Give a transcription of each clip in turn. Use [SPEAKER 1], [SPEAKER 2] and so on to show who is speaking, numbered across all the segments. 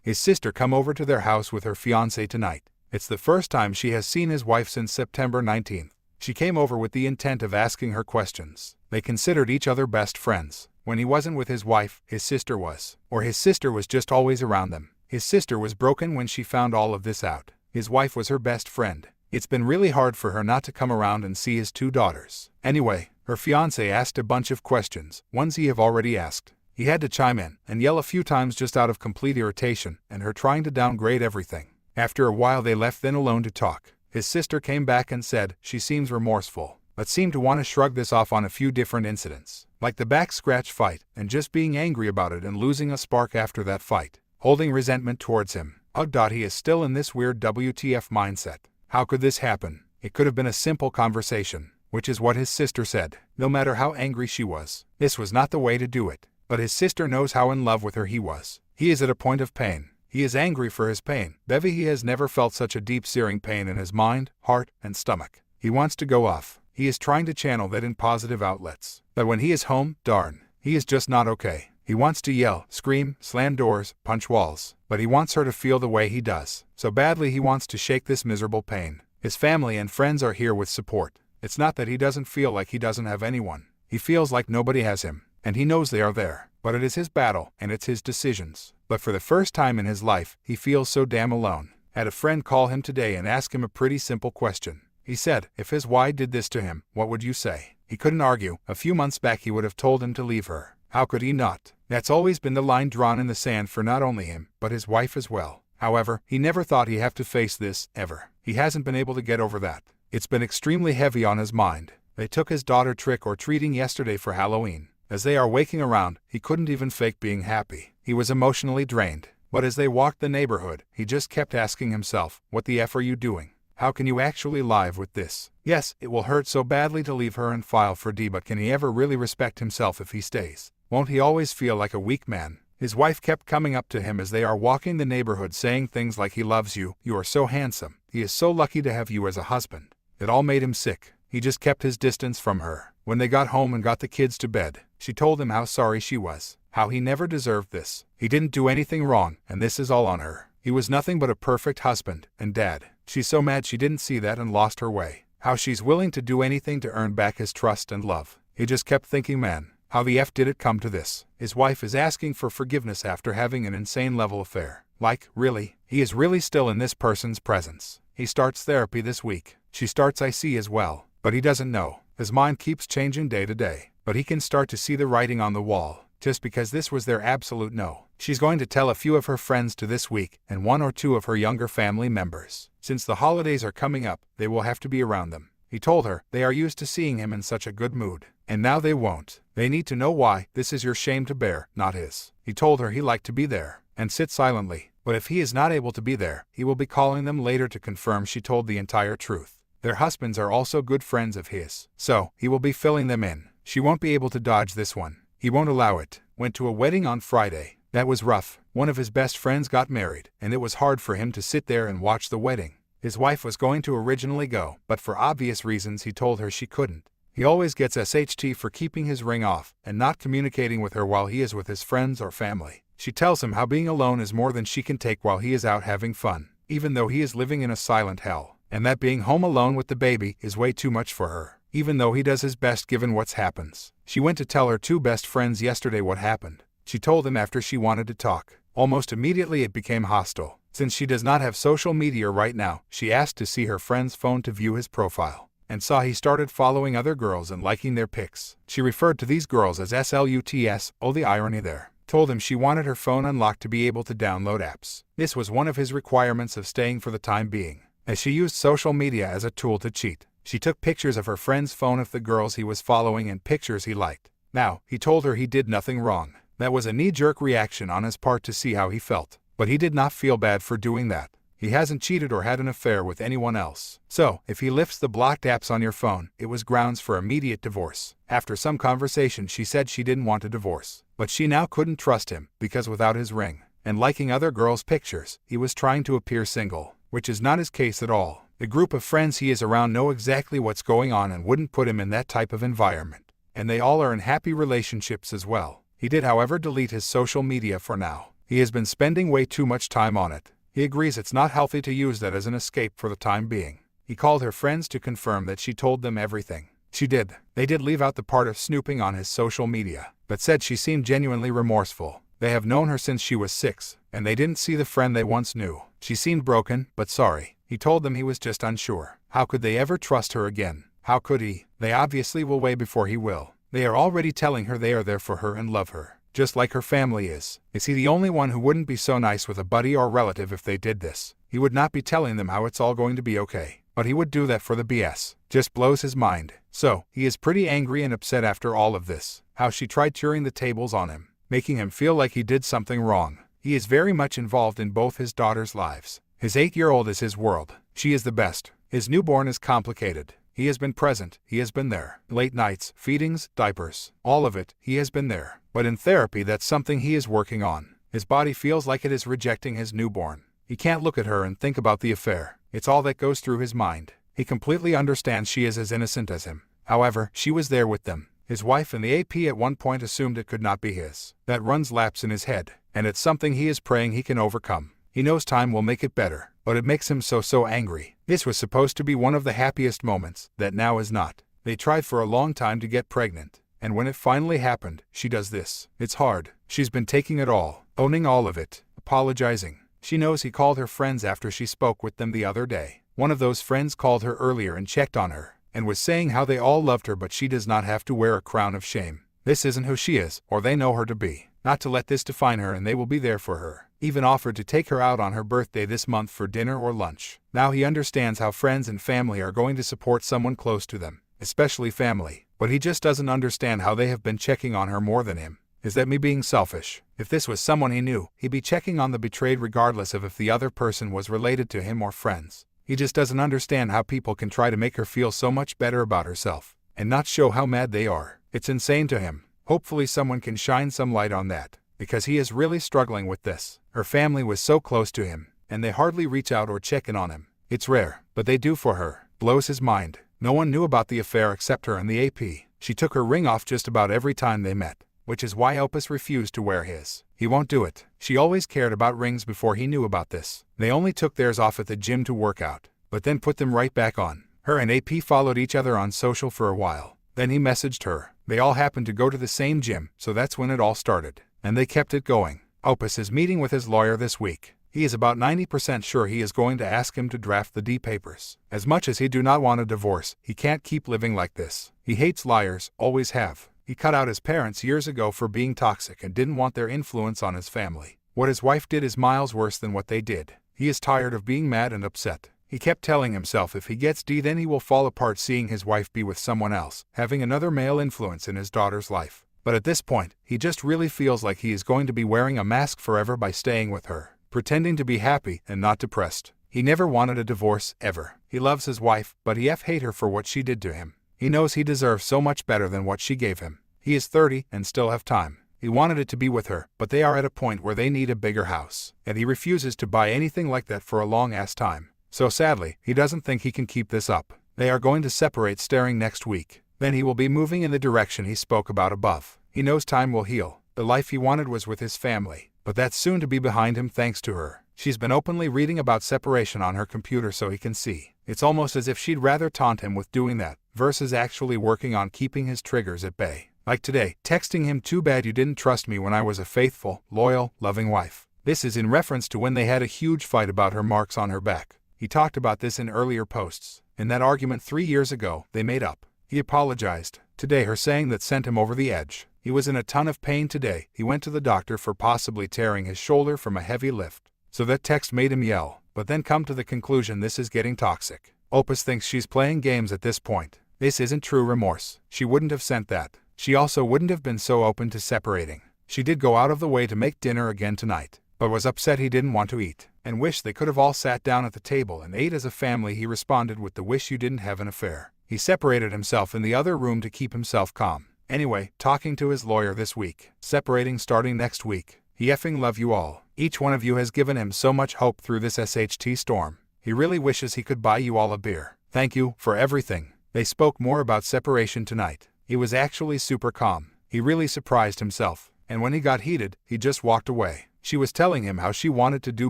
[SPEAKER 1] his sister come over to their house with her fiancé tonight. It's the first time she has seen his wife since September 19th. She came over with the intent of asking her questions. They considered each other best friends. When he wasn't with his wife, his sister was. Or his sister was just always around them. His sister was broken when she found all of this out. His wife was her best friend. It's been really hard for her not to come around and see his 2 daughters. Anyway, her fiancé asked a bunch of questions, ones he have already asked. He had to chime in and yell a few times just out of complete irritation and her trying to downgrade everything. After a while they left then alone to talk. His sister came back and said she seems remorseful, but seemed to want to shrug this off on a few different incidents, like the back scratch fight and just being angry about it and losing a spark after that fight, holding resentment towards him. Ugh. He is still in this weird WTF mindset. How could this happen? It could have been a simple conversation, which is what his sister said. No matter how angry she was, this was not the way to do it. But his sister knows how in love with her he was. He is at a point of pain. He is angry for his pain. He has never felt such a deep searing pain in his mind, heart, and stomach. He wants to go off. He is trying to channel that in positive outlets. But when he is home, darn, he is just not okay. He wants to yell, scream, slam doors, punch walls. But he wants her to feel the way he does. So badly he wants to shake this miserable pain. His family and friends are here with support. It's not that he doesn't feel like he doesn't have anyone. He feels like nobody has him. And he knows they are there. But it is his battle, and it's his decisions. But for the first time in his life, he feels so damn alone. Had a friend call him today and ask him a pretty simple question. He said, if his wife did this to him, what would you say? He couldn't argue. A few months back he would have told him to leave her. How could he not? That's always been the line drawn in the sand for not only him, but his wife as well. However, he never thought he'd have to face this, ever. He hasn't been able to get over that. It's been extremely heavy on his mind. They took his daughter trick-or-treating yesterday for Halloween. As they are waking around, he couldn't even fake being happy. He was emotionally drained. But as they walked the neighborhood, he just kept asking himself, what the F are you doing? How can you actually live with this? Yes, it will hurt so badly to leave her and file for D, but can he ever really respect himself if he stays? Won't he always feel like a weak man? His wife kept coming up to him as they are walking the neighborhood saying things like he loves you, you are so handsome, he is so lucky to have you as a husband. It all made him sick. He just kept his distance from her. When they got home and got the kids to bed, she told him how sorry she was, how he never deserved this. He didn't do anything wrong, and this is all on her. He was nothing but a perfect husband and dad. She's so mad she didn't see that and lost her way. How she's willing to do anything to earn back his trust and love. He just kept thinking, man, how the F did it come to this? His wife is asking for forgiveness after having an insane level affair. Like, really? He is really still in this person's presence. He starts therapy this week. She starts IC as well. But he doesn't know. His mind keeps changing day to day. But he can start to see the writing on the wall. Just because this was their absolute no. She's going to tell a few of her friends to this week, and 1 or 2 of her younger family members. Since the holidays are coming up, they will have to be around them. He told her they are used to seeing him in such a good mood. And now they won't. They need to know why. This is your shame to bear, not his. He told her he liked to be there and sit silently. But if he is not able to be there, he will be calling them later to confirm she told the entire truth. Their husbands are also good friends of his. So, he will be filling them in. She won't be able to dodge this one. He won't allow it. Went to a wedding on Friday. That was rough. One of his best friends got married, and it was hard for him to sit there and watch the wedding. His wife was going to originally go, but for obvious reasons he told her she couldn't. He always gets SHT for keeping his ring off and not communicating with her while he is with his friends or family. She tells him how being alone is more than she can take while he is out having fun, even though he is living in a silent hell, and that being home alone with the baby is way too much for her, even though he does his best given what's happens. She went to tell her 2 best friends yesterday what happened. She told them after she wanted to talk. Almost immediately it became hostile. Since she does not have social media right now, she asked to see her friend's phone to view his profile, and saw he started following other girls and liking their pics. She referred to these girls as sluts, oh the irony there. Told him she wanted her phone unlocked to be able to download apps. This was one of his requirements of staying for the time being, as she used social media as a tool to cheat. She took pictures of her friend's phone of the girls he was following and pictures he liked. Now, he told her he did nothing wrong. That was a knee-jerk reaction on his part to see how he felt. But he did not feel bad for doing that. He hasn't cheated or had an affair with anyone else. So, if he lifts the blocked apps on your phone, it was grounds for immediate divorce. After some conversation she said she didn't want a divorce. But she now couldn't trust him, because without his ring, and liking other girls' pictures, he was trying to appear single, which is not his case at all. The group of friends he is around know exactly what's going on and wouldn't put him in that type of environment. And they all are in happy relationships as well. He did however delete his social media for now. He has been spending way too much time on it. He agrees it's not healthy to use that as an escape for the time being. He called her friends to confirm that she told them everything. She did. They did leave out the part of snooping on his social media, but said she seemed genuinely remorseful. They have known her since she was 6, and they didn't see the friend they once knew. She seemed broken, but sorry. He told them he was just unsure. How could they ever trust her again? How could he? They obviously will way before he will. They are already telling her they are there for her and love her, just like her family is. Is he the only one who wouldn't be so nice with a buddy or relative if they did this? He would not be telling them how it's all going to be okay, but he would do that for the BS. Just blows his mind. So, he is pretty angry and upset after all of this. How she tried turning the tables on him, making him feel like he did something wrong. He is very much involved in both his daughters' lives. His 8-year-old is his world. She is the best. His newborn is complicated. He has been present. He has been there. Late nights, feedings, diapers, all of it, he has been there. But in therapy, that's something he is working on. His body feels like it is rejecting his newborn. He can't look at her and think about the affair. It's all that goes through his mind. He completely understands she is as innocent as him. However, she was there with them. His wife and the AP at one point assumed it could not be his. That runs laps in his head, and it's something he is praying he can overcome. He knows time will make it better, but it makes him so angry. This was supposed to be one of the happiest moments, that now is not. They tried for a long time to get pregnant, and when it finally happened, she does this. It's hard. She's been taking it all, owning all of it, apologizing. She knows he called her friends after she spoke with them the other day. One of those friends called her earlier and checked on her, and was saying how they all loved her but she does not have to wear a crown of shame. This isn't who she is, or they know her to be. Not to let this define her, and they will be there for her. Even offered to take her out on her birthday this month for dinner or lunch. Now he understands how friends and family are going to support someone close to them, especially family, but he just doesn't understand how they have been checking on her more than him. Is that me being selfish? If this was someone he knew, he'd be checking on the betrayed regardless of if the other person was related to him or friends. He just doesn't understand how people can try to make her feel so much better about herself, and not show how mad they are. It's insane to him. Hopefully someone can shine some light on that, because he is really struggling with this. Her family was so close to him, and they hardly reach out or check in on him. It's rare, but they do for her. Blows his mind. No one knew about the affair except her and the AP. She took her ring off just about every time they met, which is why Opus refused to wear his. He won't do it. She always cared about rings before he knew about this. They only took theirs off at the gym to work out, but then put them right back on. Her and AP followed each other on social for a while. Then he messaged her. They all happened to go to the same gym, so that's when it all started. And they kept it going. Opus is meeting with his lawyer this week. He is about 90% sure he is going to ask him to draft the D papers. As much as he do not want a divorce, he can't keep living like this. He hates liars, always have. He cut out his parents years ago for being toxic and didn't want their influence on his family. What his wife did is miles worse than what they did. He is tired of being mad and upset. He kept telling himself if he gets D then he will fall apart seeing his wife be with someone else, having another male influence in his daughter's life. But at this point, he just really feels like he is going to be wearing a mask forever by staying with her, pretending to be happy and not depressed. He never wanted a divorce, ever. He loves his wife, but he hate her for what she did to him. He knows he deserves so much better than what she gave him. He is 30 and still have time. He wanted it to be with her, but they are at a point where they need a bigger house, and he refuses to buy anything like that for a long-ass time. So sadly, he doesn't think he can keep this up. They are going to separate starting next week. Then he will be moving in the direction he spoke about above. He knows time will heal. The life he wanted was with his family, but that's soon to be behind him thanks to her. She's been openly reading about separation on her computer so he can see. It's almost as if she'd rather taunt him with doing that, versus actually working on keeping his triggers at bay. Like today, texting him, "Too bad you didn't trust me when I was a faithful, loyal, loving wife." This is in reference to when they had a huge fight about her marks on her back. He talked about this in earlier posts. In that argument 3 years ago, they made up. He apologized. Today her saying that sent him over the edge. He was in a ton of pain today. He went to the doctor for possibly tearing his shoulder from a heavy lift. So that text made him yell, but then come to the conclusion this is getting toxic. Opus thinks she's playing games at this point. This isn't true remorse. She wouldn't have sent that. She also wouldn't have been so open to separating. She did go out of the way to make dinner again tonight, but was upset he didn't want to eat, and wished they could have all sat down at the table and ate as a family. He responded with the "wish you didn't have an affair." He separated himself in the other room to keep himself calm. Anyway, talking to his lawyer this week. Separating starting next week. He effing love you all. Each one of you has given him so much hope through this SHT storm. He really wishes he could buy you all a beer. Thank you for everything. They spoke more about separation tonight. He was actually super calm. He really surprised himself. And when he got heated, he just walked away. She was telling him how she wanted to do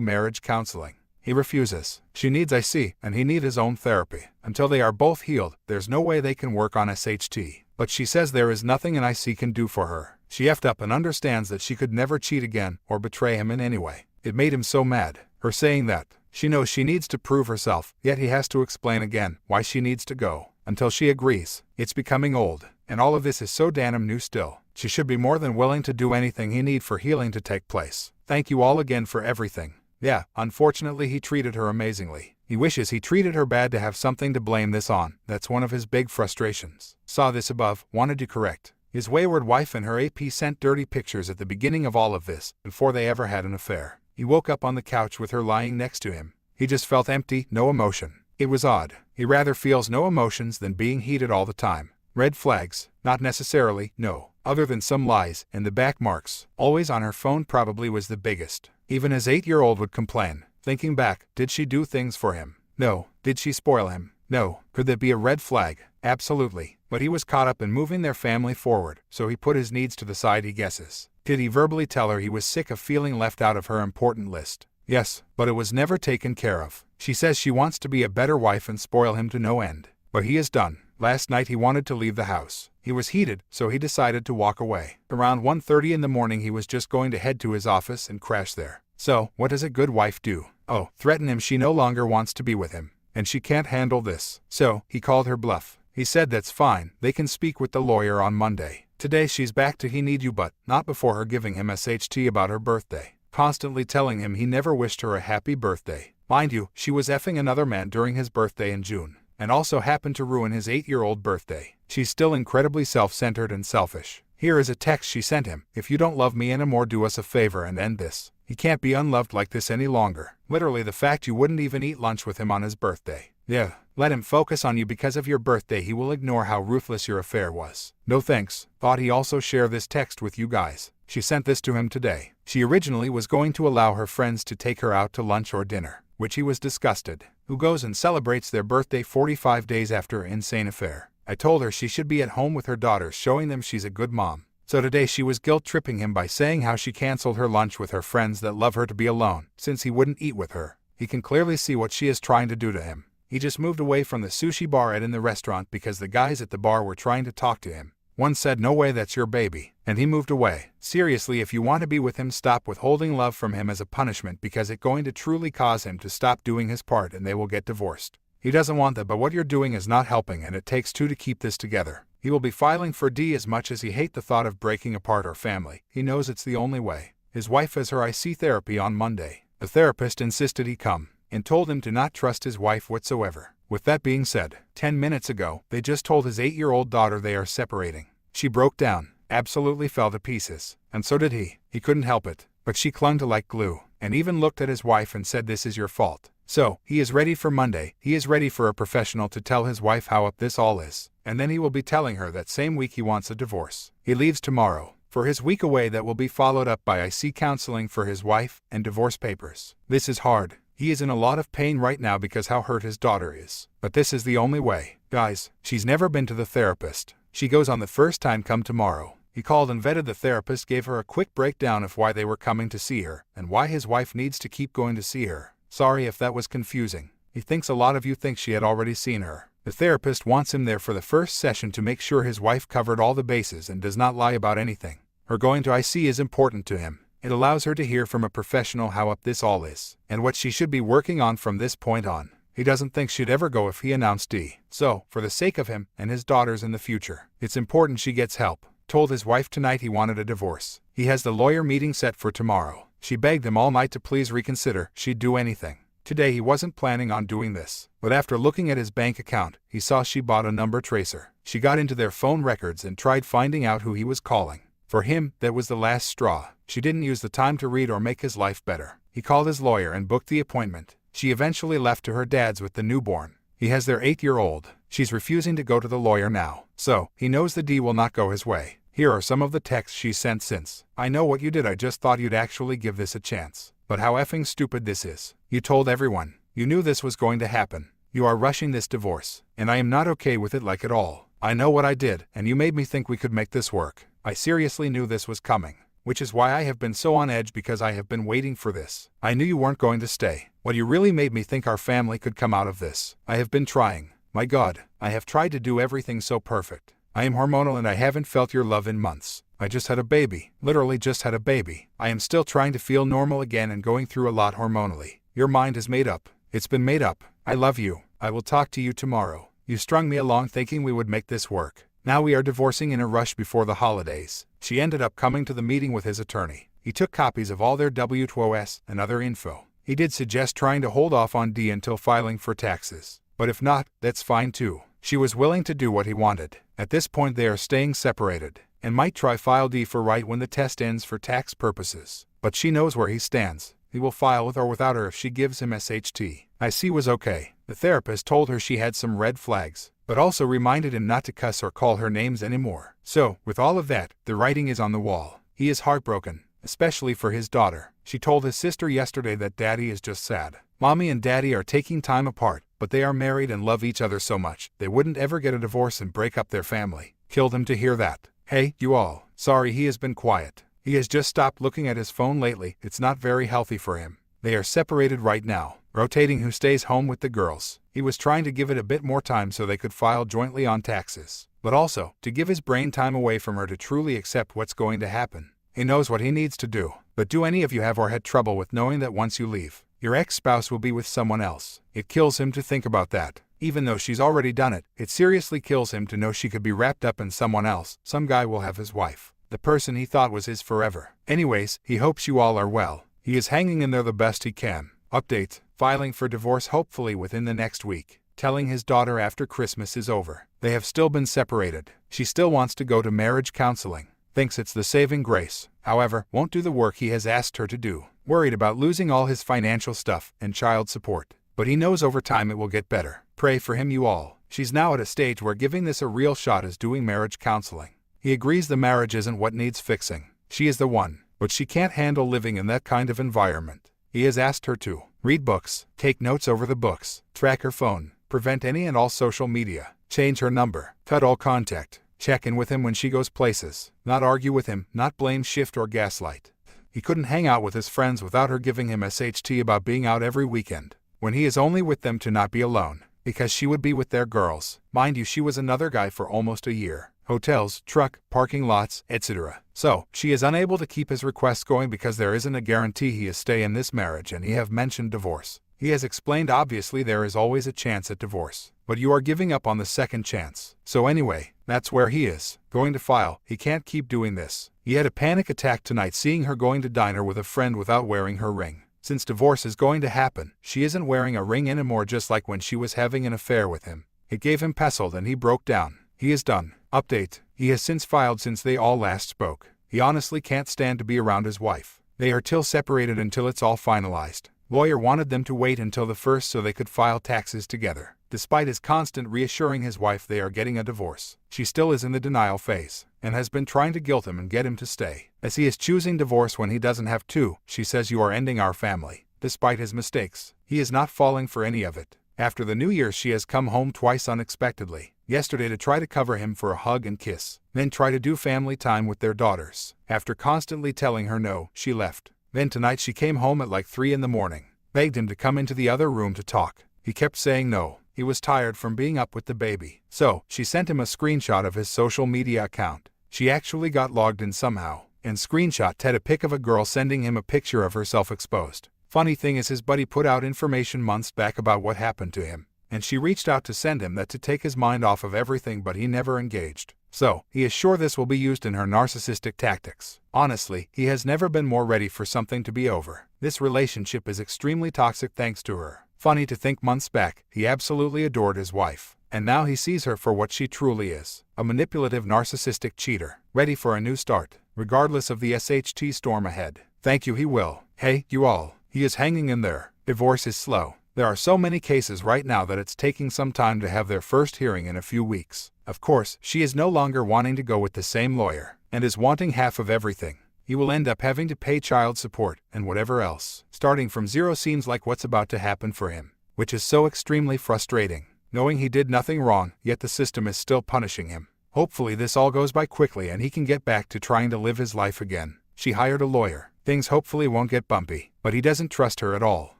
[SPEAKER 1] marriage counseling. He refuses. She needs IC, and he needs his own therapy. Until they are both healed, there's no way they can work on SHT. But she says there is nothing an IC can do for her. She effed up and understands that she could never cheat again or betray him in any way. It made him so mad, her saying that. She knows she needs to prove herself, yet he has to explain again why she needs to go. Until she agrees. It's becoming old, and all of this is so damn new still. She should be more than willing to do anything he need for healing to take place. Thank you all again for everything. Yeah, unfortunately he treated her amazingly. He wishes he treated her bad to have something to blame this on. That's one of his big frustrations. Saw this above, wanted to correct. His wayward wife and her AP sent dirty pictures at the beginning of all of this, before they ever had an affair. He woke up on the couch with her lying next to him. He just felt empty, no emotion. It was odd. He rather feels no emotions than being heated all the time. Red flags? Not necessarily, no. Other than some lies, and the back marks, always on her phone probably was the biggest. Even his 8-year-old would complain. Thinking back, did she do things for him? No. Did she spoil him? No. Could that be a red flag? Absolutely. But he was caught up in moving their family forward, so he put his needs to the side, he guesses. Did he verbally tell her he was sick of feeling left out of her important list? Yes, but it was never taken care of. She says she wants to be a better wife and spoil him to no end. But he is done. Last night he wanted to leave the house. He was heated, so he decided to walk away. Around 1:30 in the morning he was just going to head to his office and crash there. So, what does a good wife do? Oh, threaten him she no longer wants to be with him. And she can't handle this. So, he called her bluff. He said that's fine, they can speak with the lawyer on Monday. Today she's back to he need you but, not before her giving him SHT about her birthday. Constantly telling him he never wished her a happy birthday. Mind you, she was effing another man during his birthday in June. And also happened to ruin his 8-year-old birthday. She's still incredibly self-centered and selfish. Here is a text she sent him. If you don't love me anymore, do us a favor and end this. He can't be unloved like this any longer. Literally the fact you wouldn't even eat lunch with him on his birthday. Yeah, let him focus on you because of your birthday. He will ignore how ruthless your affair was. No thanks. Thought he also share this text with you guys. She sent this to him today. She originally was going to allow her friends to take her out to lunch or dinner, which he was disgusted. Who goes and celebrates their birthday 45 days after an insane affair? I told her she should be at home with her daughters, showing them she's a good mom. So today she was guilt-tripping him by saying how she canceled her lunch with her friends that love her to be alone, since he wouldn't eat with her. He can clearly see what she is trying to do to him. He just moved away from the sushi bar in the restaurant because the guys at the bar were trying to talk to him. One said, "No way, that's your baby," and he moved away. Seriously, if you want to be with him, stop withholding love from him as a punishment, because it's going to truly cause him to stop doing his part and they will get divorced. He doesn't want that, but what you're doing is not helping, and it takes two to keep this together. He will be filing for D as much as he hates the thought of breaking apart our family. He knows it's the only way. His wife has her IC therapy on Monday. The therapist insisted he come, and told him to not trust his wife whatsoever. With that being said, 10 minutes ago, they just told his 8-year-old daughter they are separating. She broke down, absolutely fell to pieces, and so did he. He couldn't help it, but she clung to like glue, and even looked at his wife and said, "This is your fault." So, he is ready for Monday. He is ready for a professional to tell his wife how up this all is, and then he will be telling her that same week he wants a divorce. He leaves tomorrow for his week away that will be followed up by IC counseling for his wife and divorce papers. This is hard. He is in a lot of pain right now because how hurt his daughter is. But this is the only way. Guys, she's never been to the therapist. She goes on the first time, come tomorrow. He called and vetted the therapist, gave her a quick breakdown of why they were coming to see her, and why his wife needs to keep going to see her. Sorry if that was confusing. He thinks a lot of you think she had already seen her. The therapist wants him there for the first session to make sure his wife covered all the bases and does not lie about anything. Her going to IC is important to him. It allows her to hear from a professional how up this all is, and what she should be working on from this point on. He doesn't think she'd ever go if he announced D. So, for the sake of him and his daughters in the future, it's important she gets help. Told his wife tonight he wanted a divorce. He has the lawyer meeting set for tomorrow. She begged him all night to please reconsider. She'd do anything. Today he wasn't planning on doing this, but after looking at his bank account, he saw she bought a number tracer. She got into their phone records and tried finding out who he was calling. For him, that was the last straw. She didn't use the time to read or make his life better. He called his lawyer and booked the appointment. She eventually left to her dad's with the newborn. He has their 8-year-old. She's refusing to go to the lawyer now. So, he knows the D will not go his way. Here are some of the texts she sent since. "I know what you did, I just thought you'd actually give this a chance. But how effing stupid this is. You told everyone. You knew this was going to happen. You are rushing this divorce, and I am not okay with it like at all. I know what I did, and you made me think we could make this work. I seriously knew this was coming. which is why I have been so on edge because I have been waiting for this. I knew you weren't going to stay. Well, you really made me think our family could come out of this. I have been trying. My God, I have tried to do everything so perfect. I am hormonal and I haven't felt your love in months. I just had a baby. Literally just had a baby. I am still trying to feel normal again and going through a lot hormonally. Your mind is made up. It's been made up. I love you. I will talk to you tomorrow. You strung me along thinking we would make this work. Now we are divorcing in a rush before the holidays. She ended up coming to the meeting with his attorney. He took copies of all their W-2OS and other info. He did suggest trying to hold off on D until filing for taxes. But if not, that's fine too. She was willing to do what he wanted. At this point they are staying separated, and might try file D for right when the test ends for tax purposes. But she knows where he stands. He will file with or without her if she gives him SHT. IC was okay. The therapist told her she had some red flags, but also reminded him not to cuss or call her names anymore. So, with all of that, the writing is on the wall. He is heartbroken, especially for his daughter. She told his sister yesterday that Daddy is just sad. Mommy and Daddy are taking time apart, but they are married and love each other so much, they wouldn't ever get a divorce and break up their family. Killed him to hear that. Hey, you all. Sorry he has been quiet. He has just stopped looking at his phone lately. It's not very healthy for him. They are separated right now, rotating who stays home with the girls. He was trying to give it a bit more time so they could file jointly on taxes, but also to give his brain time away from her to truly accept what's going to happen. He knows what he needs to do. But do any of you have or had trouble with knowing that once you leave, your ex-spouse will be with someone else? It kills him to think about that. Even though she's already done it, it seriously kills him to know she could be wrapped up in someone else. Some guy will have his wife, the person he thought was his forever. Anyways, he hopes you all are well. He is hanging in there the best he can. Update: filing for divorce hopefully within the next week. Telling his daughter after Christmas is over. They have still been separated. She still wants to go to marriage counseling. Thinks it's the saving grace. However, won't do the work he has asked her to do. Worried about losing all his financial stuff and child support. But he knows over time it will get better. Pray for him, you all. She's now at a stage where giving this a real shot is doing marriage counseling. He agrees the marriage isn't what needs fixing. She is the one, but she can't handle living in that kind of environment. He has asked her to read books, take notes over the books, track her phone, prevent any and all social media, change her number, cut all contact, check in with him when she goes places, not argue with him, not blame, shift or gaslight. He couldn't hang out with his friends without her giving him SHT about being out every weekend, when he is only with them to not be alone, because she would be with their girls. Mind you, she was another guy for almost a year. Hotels, truck, parking lots, etc. So, she is unable to keep his requests going because there isn't a guarantee he is stay in this marriage, and he have mentioned divorce. He has explained obviously there is always a chance at divorce, but you are giving up on the second chance. So anyway, that's where he is. Going to file. He can't keep doing this. He had a panic attack tonight seeing her going to diner with a friend without wearing her ring. Since divorce is going to happen, she isn't wearing a ring anymore, just like when she was having an affair with him. It gave him pestled and he broke down. He is done. Update: he has since filed since they all last spoke. He honestly can't stand to be around his wife. They are still separated until it's all finalized. Lawyer wanted them to wait until the 1st so they could file taxes together. Despite his constant reassuring his wife they are getting a divorce, she still is in the denial phase, and has been trying to guilt him and get him to stay. As he is choosing divorce when he doesn't have to, she says, "You are ending our family." Despite his mistakes, he is not falling for any of it. After the New Year she has come home twice unexpectedly. Yesterday to try to cover him for a hug and kiss, then try to do family time with their daughters. After constantly telling her no, she left. Then tonight she came home at like 3 in the morning, begged him to come into the other room to talk. He kept saying no. He was tired from being up with the baby. So, she sent him a screenshot of his social media account. She actually got logged in somehow, and screenshot had a pic of a girl sending him a picture of herself exposed. Funny thing is his buddy put out information months back about what happened to him, and she reached out to send him that to take his mind off of everything, but he never engaged. So, he is sure this will be used in her narcissistic tactics. Honestly, he has never been more ready for something to be over. This relationship is extremely toxic thanks to her. Funny to think months back, he absolutely adored his wife, and now he sees her for what she truly is, a manipulative narcissistic cheater, ready for a new start, regardless of the SHT storm ahead. Thank you, he will. Hey, you all, he is hanging in there. Divorce is slow. There are so many cases right now that it's taking some time to have their first hearing in a few weeks. Of course, she is no longer wanting to go with the same lawyer, and is wanting half of everything. He will end up having to pay child support and whatever else. Starting from zero seems like what's about to happen for him, which is so extremely frustrating, knowing he did nothing wrong, yet the system is still punishing him. Hopefully this all goes by quickly and he can get back to trying to live his life again. She hired a lawyer. Things hopefully won't get bumpy, but he doesn't trust her at all.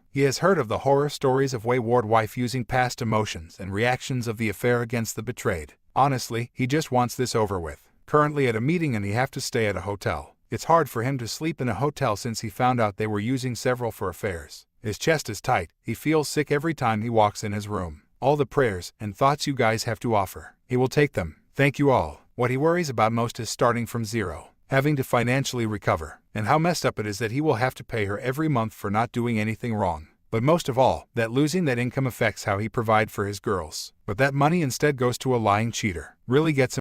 [SPEAKER 1] He has heard of the horror stories of wayward wife using past emotions and reactions of the affair against the betrayed. Honestly, he just wants this over with. Currently at a meeting and he have to stay at a hotel. It's hard for him to sleep in a hotel since he found out they were using several for affairs. His chest is tight. He feels sick every time he walks in his room. All the prayers and thoughts you guys have to offer, he will take them. Thank you all. What he worries about most is starting from zero, having to financially recover, and how messed up it is that he will have to pay her every month for not doing anything wrong. But most of all, that losing that income affects how he provides for his girls. But that money instead goes to a lying cheater. Really gets him.